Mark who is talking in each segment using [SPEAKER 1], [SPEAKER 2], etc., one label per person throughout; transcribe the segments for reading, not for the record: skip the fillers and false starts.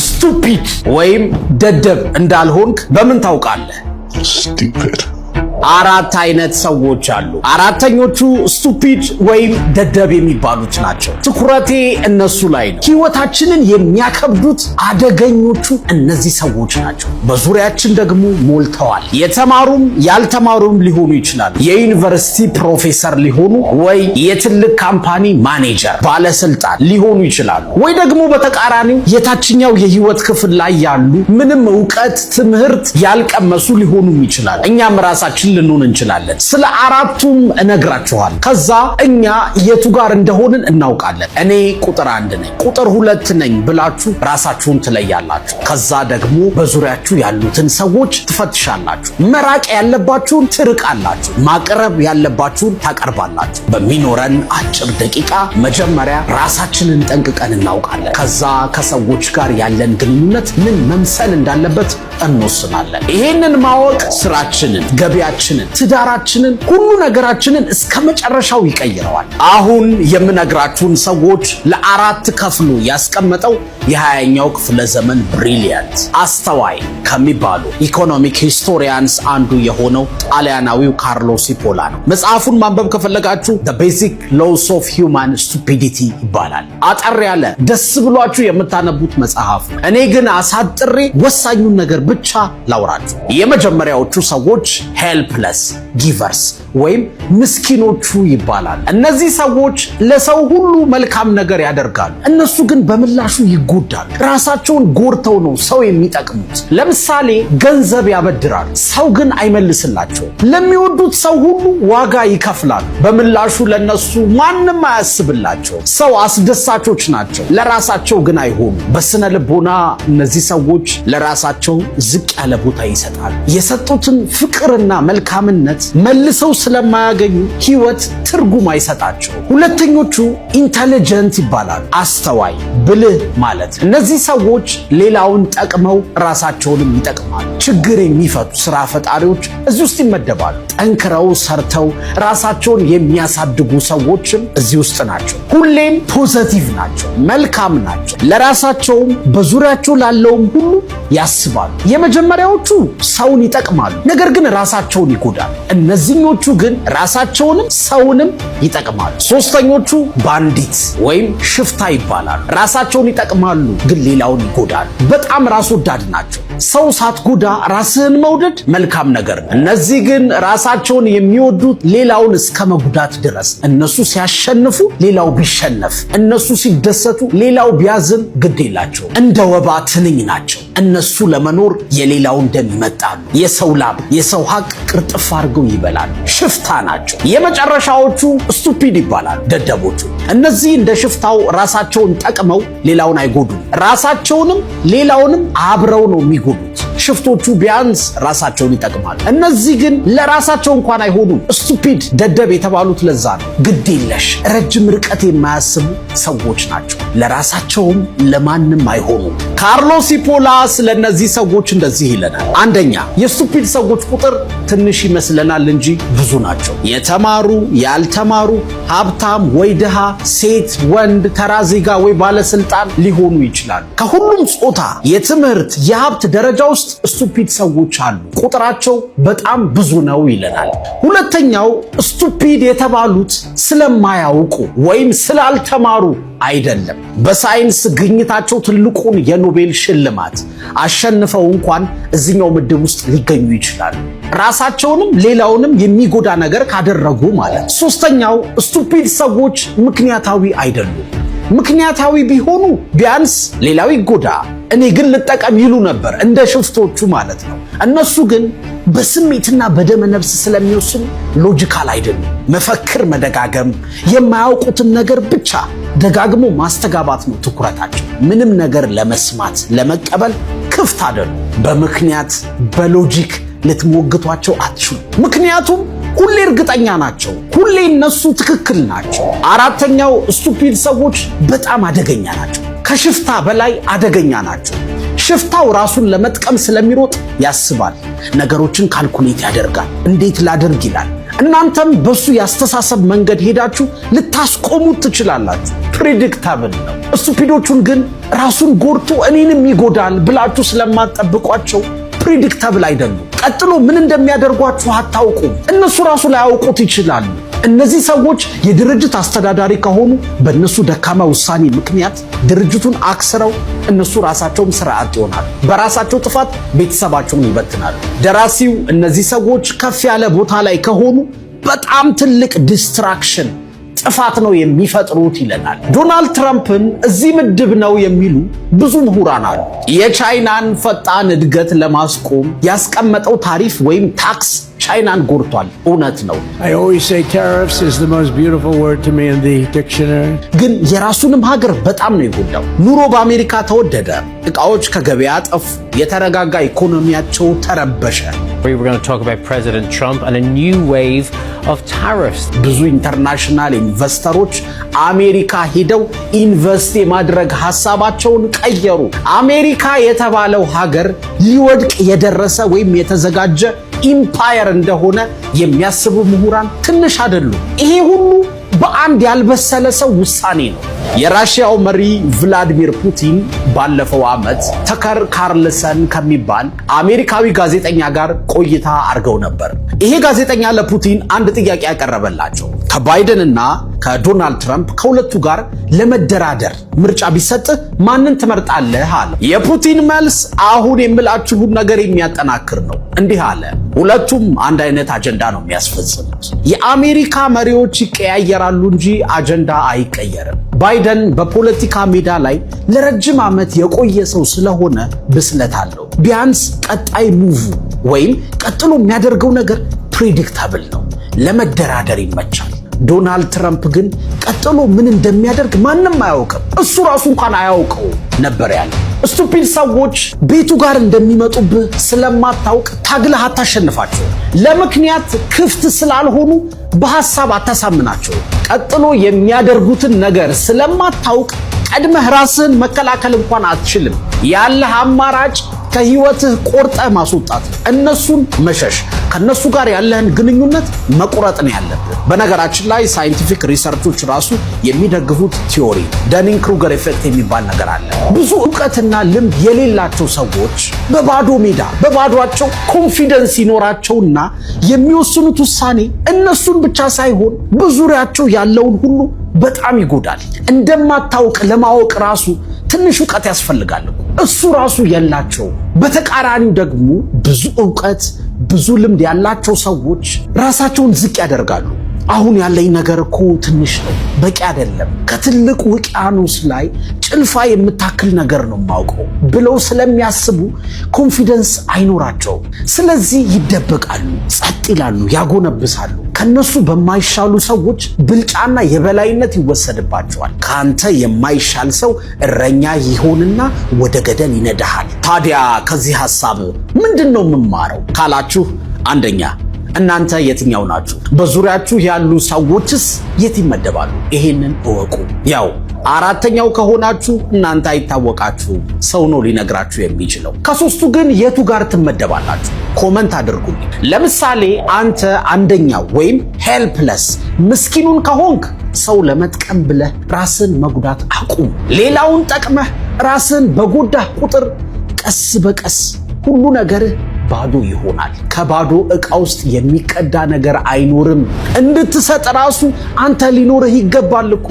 [SPEAKER 1] ስቱፒድ ወይም ደደብ እንዳልሆንክ በምን ታውቃለህ?
[SPEAKER 2] Stupid.
[SPEAKER 1] አራት አይነት ሰዎች አሉ። አራተኞቹ ስቱፒድ ወይም ደደብ የሚባሉት ናቸው። ትኩረቴ እነሱ ላይ ነው። ህይወታችንን የሚያከብዱት አደገኞቹ እነዚህ ሰዎች ናቸው። በዙሪያችን ደግሞ ሞልተዋል። የተማሩም ያልተማሩም ሊሆኑ ይችላሉ። የዩኒቨርሲቲ ፕሮፌሰር ሊሆኑ ወይ የትልቅ ካምፓኒ ማኔጀር ባለስልጣን ሊሆኑ ይችላሉ። ወይ ደግሞ በተቃራኒው የታችኛው የህይወት ክፍል ላይ ያሉ ምንም ዕውቀት ትምህርት ያልቀመሱ ሊሆኑም ይችላሉ። እኛም ራሳችን ልንሆን እንችላለን። ስለ አራቱም እነግራችኋል። ከዛ እኛ የቱ ጋር እንደሆንን እናውቃለን። እኔ ቁጥር 1 ነኝ፣ ቁጥር 2 ነኝ ብላችሁ ራሳችሁን ትለያላችሁ። ከዛ ደግሞ በዙሪያችሁ ያሉትን ሰዎች ትፈትሻላችሁ። መራቅ ያለባችሁን ትርቃላችሁ፣ ማቅረብ ያለባችሁን ታቀርባላችሁ። በሚኖረን አጭር ደቂቃ መጀመሪያ ራሳችንን ጠንቅቀን እናውቃለን። ከዛ ከሰዎች ጋር ያለን ግንኙነት ምን መምሰል እንዳለበት እንወስናለን። ይሄንን ማወቅ ስራችንን፣ ገቢያችንን፣ ትዳራችንን፣ ሁሉ ነገራችንን እስከ መጨረሻው ይቀይረዋል። አሁን የምነግራችሁን ሰዎች ለአራት ከፍሎ ያስቀመጠው የ20ኛው ክፍለ ዘመን ብሪሊያንት አስተዋይ ከሚባሉ ኢኮኖሚክ ሂስቶሪያንስ አንዱ የሆነው ጣሊያናዊው ካርሎ ሲፖላ ነው። መጽሐፉን ማንበብ ከፈለጋችሁ The Basic Laws of Human Stupidity ይባላል። አጠር ያለ ደስ ብሏችሁ የምታነቡት መጽሐፍ። እኔ ግን አሳጥሬ ወሳኙን ነገር ብቻ ላውራችሁ። የመጀመሪያዎቹ ሰዎች ሄልፕለስ ጊቨርስ ወይም ምስኪኖቹ ይባላል። እነዚህ ሰዎች ለሰው ሁሉ መልካም ነገር ያደርጋሉ። እነሱ ግን በምላሹ ይጎዳሉ። ራሳቸውን ጎድተው ነው ሰው የሚጠቅሙት። ለምሳሌ ገንዘብ ያበድራሉ፣ ሰው ግን አይመልስላቸውም። ለሚወዱት ሰው ሁሉ ዋጋ ይከፍላሉ፣ በምላሹ ለነሱ ማንም አያስብላቸው። ሰው አስደሳቾች ናቸው፣ ለራሳቸው ግን አይሆኑ። በስነ ልቦና እነዚህ ሰዎች ለራሳቸው ዝቅ ያለ ቦታ ይሰጣሉ። የሰጡትን ፍቅርና መልካምነት መልሰው ስለማያገኙ ህይወት ትርጉም አይሰጣቸው። ሁለተኞቹ ኢንተሊጀንት ይባላሉ። አስተዋይ ብልህ ማለት። እነዚህ ሰዎች ሌላውን ጠቅመው ራሳቸውንም ይጠቅማሉ። ችግር የሚፈቱ ስራ ፈጣሪዎች እዚህ ውስጥ ይመደባሉ። ጠንክረው ሰርተው ራሳቸውን የሚያሳድጉ ሰዎችም እዚህ ውስጥ ናቸው። ሁሌም ፖዘቲቭ ናቸው፣ መልካም ናቸው። ለራሳቸውም በዙሪያቸው ላለውም ሁሉ ያስባሉ። የመጀመሪያዎቹ ሰውን ይጠቅማሉ፣ ነገር ግን ራሳቸውን ይጎዳሉ። እነዚህኞቹ ግን ራሳቸውንም ሰውንም ይጠቅማሉ። ሶስተኞቹ ባንዲት ወይም ሽፍታ ይባላሉ። ራሳቸውን ይጠቅማሉ፣ ግን ሌላውን ይጎዳሉ። በጣም ራስ ወዳድ ናቸው። ሰው ሳትጎዳ ራስህን መውደድ መልካም ነገር ነው። እነዚህ ግን ራሳቸውን የሚወዱት ሌላውን እስከ መጉዳት ድረስ። እነሱ ሲያሸንፉ ሌላው ቢሸነፍ፣ እነሱ ሲደሰቱ ሌላው ቢያዝን ግድ የላቸው። እንደ ወባ ትንኝ ናቸው። እነሱ ለመኖር የሌላውን ደም ይመጣሉ። የሰው ላብ፣ የሰው ሀቅ ቅርጥፍ አድርገው ይበላሉ። ሽፍታ ናቸው። የመጨረሻዎቹ ስቱፒድ ይባላሉ፣ ደደቦቹ። እነዚህ እንደ ሽፍታው ራሳቸውን ጠቅመው ሌላውን አይጎዱም። ራሳቸውንም ሌላውንም አብረው ነው የሚጎዱት። ሽፍቶቹ ቢያንስ ራሳቸውን ይጠቅማሉ። እነዚህ ግን ለራሳቸው እንኳን አይሆኑም። ስቱፒድ ደደብ የተባሉት ለዛ ነው። ግድ የለሽ ረጅም ርቀት የማያስቡ ሰዎች ናቸው። ለራሳቸውም ለማንም አይሆኑም። ካርሎ ሲፖላ ስለ እነዚህ ሰዎች እንደዚህ ይለናል። አንደኛ፣ የስቱፒድ ሰዎች ቁጥር ትንሽ ይመስለናል እንጂ ብዙ ናቸው። የተማሩ ያልተማሩ፣ ሀብታም ወይ ድሃ፣ ሴት ወንድ፣ ተራ ዜጋ ወይ ባለስልጣን ሊሆኑ ይችላሉ። ከሁሉም ጾታ፣ የትምህርት፣ የሀብት ደረጃ ውስጥ ስቱፒድ ሰዎች አሉ። ቁጥራቸው በጣም ብዙ ነው ይለናል። ሁለተኛው፣ ስቱፒድ የተባሉት ስለማያውቁ ወይም ስላልተማሩ አይደለም። በሳይንስ ግኝታቸው ትልቁን የኖቤል ሽልማት አሸንፈው እንኳን እዚህኛው ምድብ ውስጥ ሊገኙ ይችላሉ። ራሳቸውንም ሌላውንም የሚጎዳ ነገር ካደረጉ ማለት። ሶስተኛው፣ ስቱፒድ ሰዎች ምክንያታዊ አይደሉም። ምክንያታዊ ቢሆኑ ቢያንስ ሌላው ይጎዳ እኔ ግን ልጠቀም ይሉ ነበር፣ እንደ ሽፍቶቹ ማለት ነው። እነሱ ግን በስሜትና በደመ ነፍስ ስለሚወስኑ ሎጂካል አይደሉም። መፈክር መደጋገም፣ የማያውቁትን ነገር ብቻ ደጋግሞ ማስተጋባት ነው ትኩረታቸው። ምንም ነገር ለመስማት ለመቀበል ክፍት አይደሉም። በምክንያት በሎጂክ ልትሞግቷቸው አትችሉ። ምክንያቱም ሁሌ እርግጠኛ ናቸው። ሁሌ እነሱ ትክክል ናቸው። አራተኛው፣ ስቱፒድ ሰዎች በጣም አደገኛ ናቸው። ከሽፍታ በላይ አደገኛ ናቸው። ሽፍታው ራሱን ለመጥቀም ስለሚሮጥ ያስባል፣ ነገሮችን ካልኩሌት ያደርጋል። እንዴት ላደርግ ይላል። እናንተም በሱ ያስተሳሰብ መንገድ ሄዳችሁ ልታስቆሙት ትችላላችሁ። ፕሪዲክታብል ነው። ስቱፒዶቹን ግን ራሱን ጎድቶ እኔንም ይጎዳል ብላችሁ ስለማትጠብቋቸው ፕሪዲክታብል አይደሉም። ቀጥሎ ምን እንደሚያደርጓችሁ አታውቁም። እነሱ ራሱ ላያውቁት ይችላሉ። እነዚህ ሰዎች የድርጅት አስተዳዳሪ ከሆኑ በእነሱ ደካማ ውሳኔ ምክንያት ድርጅቱን አክስረው እነሱ ራሳቸውም ስራ አጥ ይሆናሉ። በራሳቸው ጥፋት ቤተሰባቸውን ይበትናሉ። ደራሲው እነዚህ ሰዎች ከፍ ያለ ቦታ ላይ ከሆኑ በጣም ትልቅ ዲስትራክሽን ጥፋት ነው የሚፈጥሩት ይለናል። ዶናልድ ትራምፕን እዚህ ምድብ ነው የሚሉ ብዙ ምሁራን አሉ። የቻይናን ፈጣን እድገት ለማስቆም ያስቀመጠው ታሪፍ ወይም ታክስ ቻይናን ጎድቷል። እውነት ነው።
[SPEAKER 2] I always say tariffs is the most beautiful word to me in the dictionary.
[SPEAKER 1] ግን የራሱንም ሀገር በጣም ነው የጎዳው። ኑሮ በአሜሪካ ተወደደ፣ እቃዎች ከገበያ ጠፉ፣ የተረጋጋ ኢኮኖሚያቸው ተረበሸ።
[SPEAKER 3] We're going to talk about President Trump and a new wave of tariffs.
[SPEAKER 1] ብዙ ኢንተርናሽናል ኢንቨስተሮች አሜሪካ ሄደው ኢንቨስት የማድረግ ሐሳባቸውን ቀየሩ። አሜሪካ የተባለው ሀገር ሊወድቅ የደረሰ ወይም የተዘጋጀ ኢምፓየር እንደሆነ የሚያስቡ ምሁራን ትንሽ አይደሉም። ይሄ ሁሉ በአንድ ያልበሰለ ሰው ውሳኔ ነው። የራሽያው መሪ ቭላዲሚር ፑቲን ባለፈው ዓመት ተከር ካርልሰን ከሚባል አሜሪካዊ ጋዜጠኛ ጋር ቆይታ አድርገው ነበር። ይሄ ጋዜጠኛ ለፑቲን አንድ ጥያቄ ያቀረበላቸው ከባይደንና ከዶናልድ ትራምፕ ከሁለቱ ጋር ለመደራደር ምርጫ ቢሰጥህ ማንን ትመርጣለህ አለ። የፑቲን መልስ አሁን የምላችሁን ነገር የሚያጠናክር ነው። እንዲህ አለ፣ ሁለቱም አንድ አይነት አጀንዳ ነው የሚያስፈጽሙት። የአሜሪካ መሪዎች ይቀያየራሉ እንጂ አጀንዳ አይቀየርም። ባይደን በፖለቲካ ሜዳ ላይ ለረጅም ዓመት የቆየ ሰው ስለሆነ ብስለት አለው። ቢያንስ ቀጣይ ሙቭ ወይም ቀጥሎ የሚያደርገው ነገር ፕሪዲክታብል ነው፣ ለመደራደር ይመቻል። ዶናልድ ትራምፕ ግን ቀጥሎ ምን እንደሚያደርግ ማንም አያውቅም። እሱ ራሱ እንኳን አያውቀው ነበር ያለ። ስቱፒድ ሰዎች ቤቱ ጋር እንደሚመጡብህ ስለማታውቅ ታግለህ አታሸንፋቸው። ለምክንያት ክፍት ስላልሆኑ በሐሳብ አታሳምናቸው። ቀጥሎ የሚያደርጉትን ነገር ስለማታውቅ ቀድመህ ራስህን መከላከል እንኳን አትችልም። ያለህ አማራጭ ከህይወትህ ቆርጠህ ማስወጣት፣ እነሱን መሸሽ፣ ከነሱ ጋር ያለህን ግንኙነት መቁረጥ ነው ያለብህ። በነገራችን ላይ ሳይንቲፊክ ሪሰርቾች ራሱ የሚደግፉት ቲዮሪ ዳኒንግ ክሩገር ኢፌክት የሚባል ነገር አለ። ብዙ ዕውቀትና ልምድ የሌላቸው ሰዎች በባዶ ሜዳ በባዶአቸው ኮንፊደንስ ይኖራቸውና የሚወስኑት ውሳኔ እነሱን ብቻ ሳይሆን በዙሪያቸው ያለውን ሁሉ በጣም ይጎዳል። እንደማታውቅ ለማወቅ ራሱ ትንሽ ዕውቀት ያስፈልጋል። እሱ ራሱ የላቸው። በተቃራኒው ደግሞ ብዙ ዕውቀት ብዙ ልምድ ያላቸው ሰዎች ራሳቸውን ዝቅ ያደርጋሉ። አሁን ያለኝ ነገር እኮ ትንሽ ነው፣ በቂ አይደለም፣ ከትልቅ ውቅያኖስ ላይ ጭልፋ የምታክል ነገር ነው የማውቀው ብለው ስለሚያስቡ ኮንፊደንስ አይኖራቸውም። ስለዚህ ይደበቃሉ፣ ጸጥ ይላሉ፣ ያጎነብሳሉ። ከነሱ በማይሻሉ ሰዎች ብልጫና የበላይነት ይወሰድባቸዋል። ካንተ የማይሻል ሰው እረኛ ይሆንና ወደ ገደል ይነዳሃል። ታዲያ ከዚህ ሐሳብ ምንድነው የምማረው ካላችሁ፣ አንደኛ እናንተ የትኛው ናችሁ? በዙሪያችሁ ያሉ ሰዎችስ የት ይመደባሉ? ይሄንን እወቁ። ያው አራተኛው ከሆናችሁ እናንተ አይታወቃችሁም፣ ሰው ነው ሊነግራችሁ የሚችለው። ከሶስቱ ግን የቱ ጋር ትመደባላችሁ? ኮመንት አድርጉልኝ። ለምሳሌ አንተ አንደኛው ወይም ሄልፕለስ ምስኪኑን ከሆንክ ሰው ለመጥቀም ብለህ ራስን መጉዳት አቁም። ሌላውን ጠቅመህ ራስን በጎዳህ ቁጥር ቀስ በቀስ ሁሉ ነገርህ ባዶ ይሆናል። ከባዶ ዕቃ ውስጥ የሚቀዳ ነገር አይኖርም። እንድትሰጥ ራሱ አንተ ሊኖርህ ይገባል እኮ።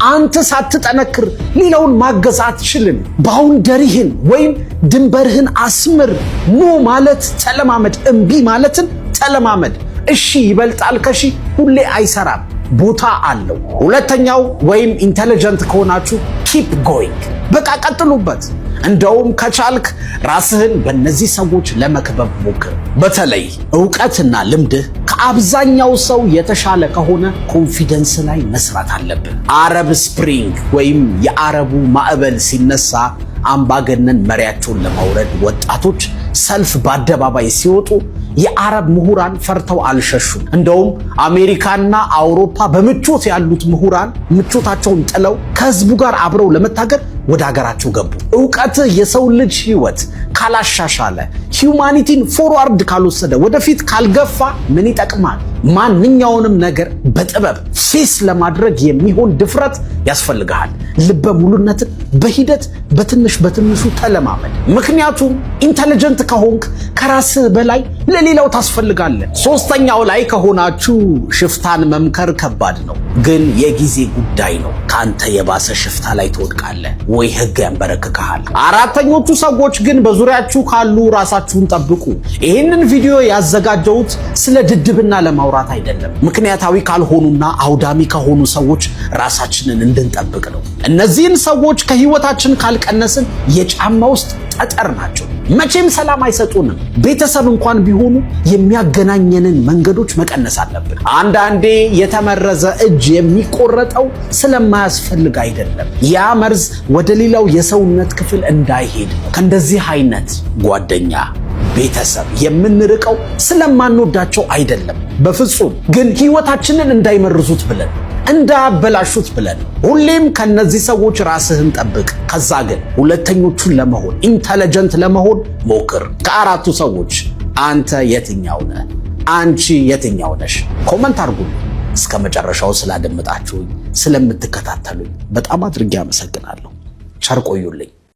[SPEAKER 1] አንተ ሳትጠነክር ሌላውን ማገዝ አትችልም። ባውንደሪህን ወይም ድንበርህን አስምር። ኖ ማለት ተለማመድ። እምቢ ማለትን ተለማመድ። እሺ ይበልጣል ከሺ ሁሌ አይሰራም፣ ቦታ አለው። ሁለተኛው ወይም ኢንተለጀንት ከሆናችሁ ኪፕ ጎይንግ፣ በቃ ቀጥሉበት። እንደውም ከቻልክ ራስህን በእነዚህ ሰዎች ለመክበብ ሞክር። በተለይ ዕውቀትና ልምድህ ከአብዛኛው ሰው የተሻለ ከሆነ ኮንፊደንስ ላይ መስራት አለብን። አረብ ስፕሪንግ ወይም የአረቡ ማዕበል ሲነሳ አምባገነን መሪያቸውን ለማውረድ ወጣቶች ሰልፍ በአደባባይ ሲወጡ የአረብ ምሁራን ፈርተው አልሸሹም። እንደውም አሜሪካና አውሮፓ በምቾት ያሉት ምሁራን ምቾታቸውን ጥለው ከህዝቡ ጋር አብረው ለመታገል ወደ ሀገራቸው ገቡ። ዕውቀትህ የሰው ልጅ ህይወት ካላሻሻለ፣ ሂዩማኒቲን ፎርዋርድ ካልወሰደ፣ ወደፊት ካልገፋ ምን ይጠቅማል? ማንኛውንም ነገር በጥበብ ፌስ ለማድረግ የሚሆን ድፍረት ያስፈልግሃል። ልበ ሙሉነትን በሂደት በትንሹ ተለማመድ። ምክንያቱም ኢንተለጀንት ከሆንክ ከራስህ በላይ ለሌላው ታስፈልጋለህ። ሶስተኛው ላይ ከሆናችሁ ሽፍታን መምከር ከባድ ነው፣ ግን የጊዜ ጉዳይ ነው። ካንተ የባሰ ሽፍታ ላይ ትወድቃለህ ወይ ህግ ያንበረክክሃል። አራተኞቹ ሰዎች ግን በዙሪያችሁ ካሉ ራሳችሁን ጠብቁ። ይህንን ቪዲዮ ያዘጋጀሁት ስለ ድድብና ለማውራት አይደለም። ምክንያታዊ ካልሆኑና አውዳሚ ከሆኑ ሰዎች ራሳችንን እንድንጠብቅ ነው። እነዚህን ሰዎች ከህይወታችን ካልቀነስን የጫማ ውስጥ ጠጠር ናቸው። መቼም ሰላም አይሰጡንም። ቤተሰብ እንኳን ቢሆኑ የሚያገናኘንን መንገዶች መቀነስ አለብን። አንዳንዴ የተመረዘ እጅ የሚቆረጠው ስለማያስፈልግ አይደለም፣ ያ መርዝ ወደ ሌላው የሰውነት ክፍል እንዳይሄድ። ከእንደዚህ አይነት ጓደኛ ቤተሰብ የምንርቀው ስለማንወዳቸው አይደለም፣ በፍጹም ግን ህይወታችንን እንዳይመርዙት ብለን እንዳያበላሹት ብለን። ሁሌም ከነዚህ ሰዎች ራስህን ጠብቅ። ከዛ ግን ሁለተኞቹን ለመሆን ኢንተለጀንት ለመሆን ሞክር። ከአራቱ ሰዎች አንተ የትኛው ነህ? አንቺ የትኛው ነሽ? ኮመንት አድርጉልኝ። እስከ መጨረሻው ስላደመጣችሁኝ፣ ስለምትከታተሉኝ በጣም አድርጌ አመሰግናለሁ። ቸር ቆዩልኝ።